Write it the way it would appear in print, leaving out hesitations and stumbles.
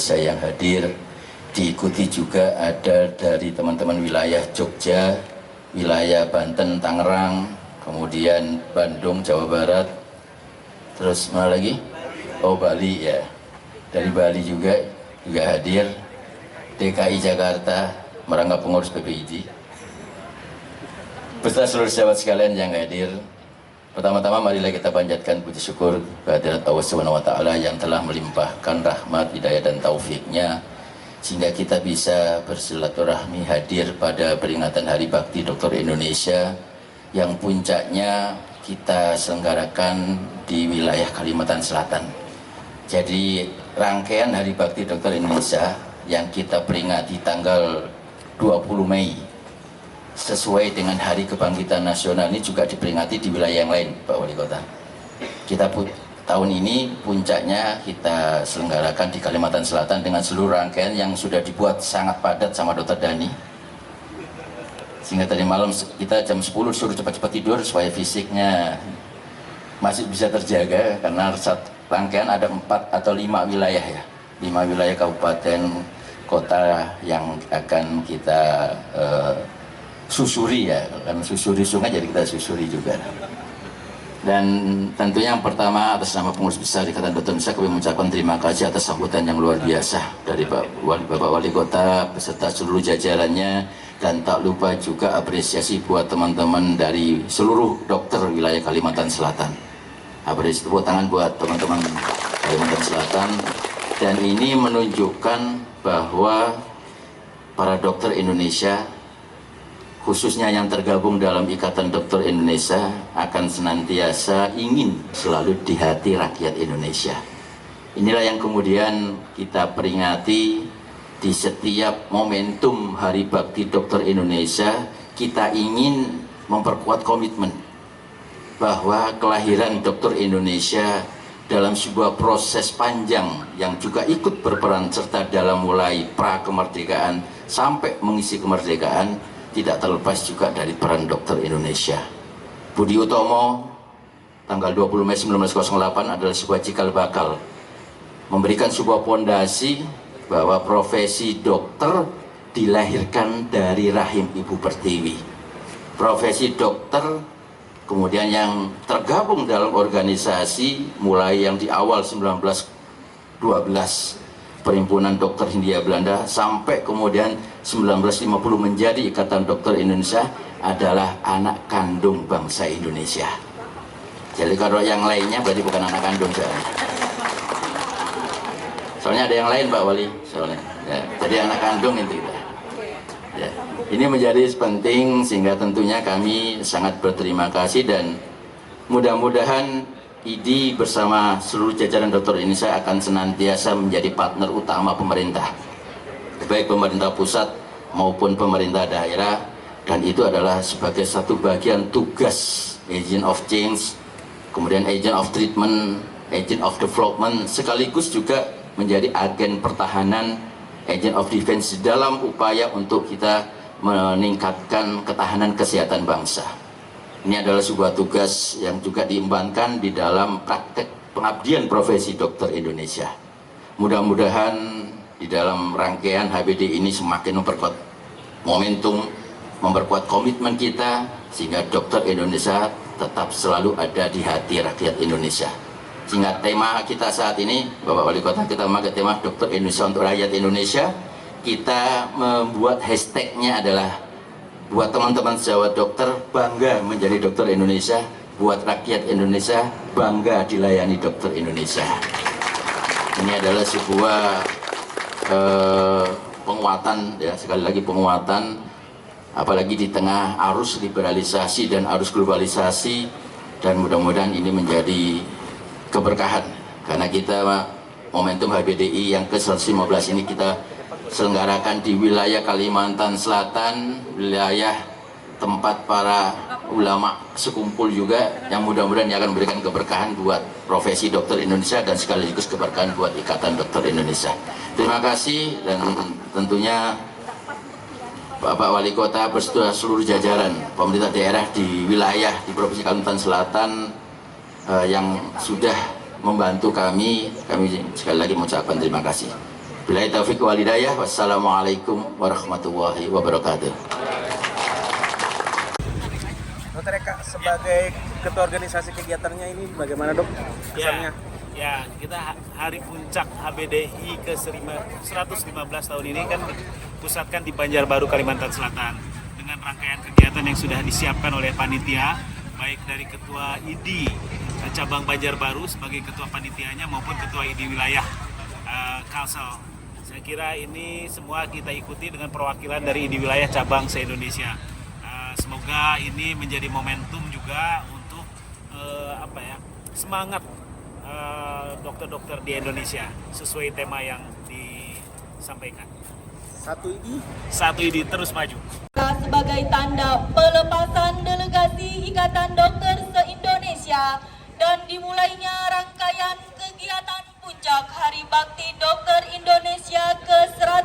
Indonesia yang hadir. Diikuti juga ada dari teman-teman wilayah Jogja, wilayah Banten, Tangerang, kemudian Bandung, Jawa Barat, terus mana lagi? Oh, Bali ya. Dari Bali juga hadir. DKI Jakarta, merangkap pengurus PPID, beserta seluruh sahabat sekalian yang hadir. Pertama-tama marilah kita panjatkan puji syukur kehadirat Allah Subhanahu wa taala yang telah melimpahkan rahmat, hidayah dan taufiknya sehingga kita bisa bersilaturahmi hadir pada peringatan Hari Bakti Dokter Indonesia yang puncaknya kita selenggarakan di wilayah Kalimantan Selatan. Jadi rangkaian Hari Bakti Dokter Indonesia yang kita peringati tanggal 20 Mei sesuai dengan Hari Kebangkitan Nasional ini juga diperingati di wilayah yang lain, Pak Wali Kota. Kita tahun ini puncaknya kita selenggarakan di Kalimantan Selatan dengan seluruh rangkaian yang sudah dibuat sangat padat sama Dr. Dani. Sehingga tadi malam kita jam 10 suruh cepat-cepat tidur supaya fisiknya masih bisa terjaga, karena rangkaian ada 4 atau 5 wilayah ya. 5 wilayah kabupaten kota yang akan kita susuri ya, karena susuri sungai jadi kita susuri juga. Dan tentunya yang pertama atas nama pengurus besar Ikatan Dokter Indonesia kami mengucapkan terima kasih atas sambutan yang luar biasa dari Bapak Wali Kota beserta seluruh jajarannya, dan tak lupa juga apresiasi buat teman-teman dari seluruh dokter wilayah Kalimantan Selatan. Apresiasi, tepuk tangan buat teman-teman Kalimantan Selatan. Dan ini menunjukkan bahwa para dokter Indonesia, khususnya yang tergabung dalam Ikatan Dokter Indonesia, akan senantiasa ingin selalu di hati rakyat Indonesia. Inilah yang kemudian kita peringati di setiap momentum Hari Bakti Dokter Indonesia. Kita ingin memperkuat komitmen bahwa kelahiran dokter Indonesia dalam sebuah proses panjang yang juga ikut berperan serta dalam mulai pra-kemerdekaan sampai mengisi kemerdekaan, tidak terlepas juga dari peran dokter Indonesia. Budi Utomo tanggal 20 Mei 1908 adalah sebuah cikal bakal memberikan sebuah fondasi bahwa profesi dokter dilahirkan dari rahim Ibu Pertiwi. Profesi dokter kemudian yang tergabung dalam organisasi mulai yang di awal 1912 Perhimpunan Dokter Hindia Belanda sampai kemudian 1950 menjadi Ikatan Dokter Indonesia adalah anak kandung bangsa Indonesia. Jadi kalau yang lainnya berarti bukan anak kandung soalnya. Soalnya ada yang lain Pak Wali soalnya. Ya, jadi anak kandung itu kita. Ya, ini menjadi penting sehingga tentunya kami sangat berterima kasih dan mudah-mudahan IDI bersama seluruh jajaran dokter Indonesia akan senantiasa menjadi partner utama pemerintah, baik pemerintah pusat maupun pemerintah daerah, dan itu adalah sebagai satu bagian tugas agent of change, kemudian agent of treatment, agent of development, sekaligus juga menjadi agen pertahanan, agent of defense dalam upaya untuk kita meningkatkan ketahanan kesehatan bangsa. Ini adalah sebuah tugas yang juga diembankan di dalam praktek pengabdian profesi dokter Indonesia. Mudah-mudahan di dalam rangkaian HBD ini semakin memperkuat momentum, memperkuat komitmen kita, sehingga dokter Indonesia tetap selalu ada di hati rakyat Indonesia. Sehingga tema kita saat ini, Bapak Wali Kota, kita memakai tema Dokter Indonesia untuk Rakyat Indonesia. Kita membuat hashtagnya adalah buat teman-teman sejawat dokter bangga menjadi dokter Indonesia, buat rakyat Indonesia bangga dilayani dokter Indonesia. Ini adalah sebuah penguatan ya, sekali lagi penguatan, apalagi di tengah arus liberalisasi dan arus globalisasi, dan mudah-mudahan ini menjadi keberkahan karena kita momentum HBDI yang ke-115 ini kita selenggarakan di wilayah Kalimantan Selatan, wilayah tempat para ulama sekumpul juga, yang mudah-mudahan akan memberikan keberkahan buat profesi dokter Indonesia dan sekaligus keberkahan buat Ikatan Dokter Indonesia. Terima kasih, dan tentunya Bapak Wali Kota beserta seluruh jajaran pemerintah daerah di wilayah di Provinsi Kalimantan Selatan yang sudah membantu kami sekali lagi mengucapkan terima kasih. Billahi taufiq wal hidayah. Wassalamualaikum warahmatullahi wabarakatuh. Dokter Eka, sebagai ketua organisasi kegiatannya ini bagaimana dok kesannya? Ya, kita hari puncak HBDI ke 115 tahun ini kan pusatkan di Banjarbaru, Kalimantan Selatan dengan rangkaian kegiatan yang sudah disiapkan oleh panitia, baik dari ketua ID cabang Banjarbaru sebagai ketua panitianya maupun ketua ID wilayah Kalsel. Saya kira ini semua kita ikuti dengan perwakilan dari ID wilayah cabang se-Indonesia. Semoga ini menjadi momentum juga untuk semangat dokter-dokter di Indonesia sesuai tema yang disampaikan. Satu ID terus maju. Sebagai tanda pelepasan delegasi Ikatan Dokter se-Indonesia dan dimulainya rangkaian kegiatan puncak Hari Bakti Dokter Indonesia ke-115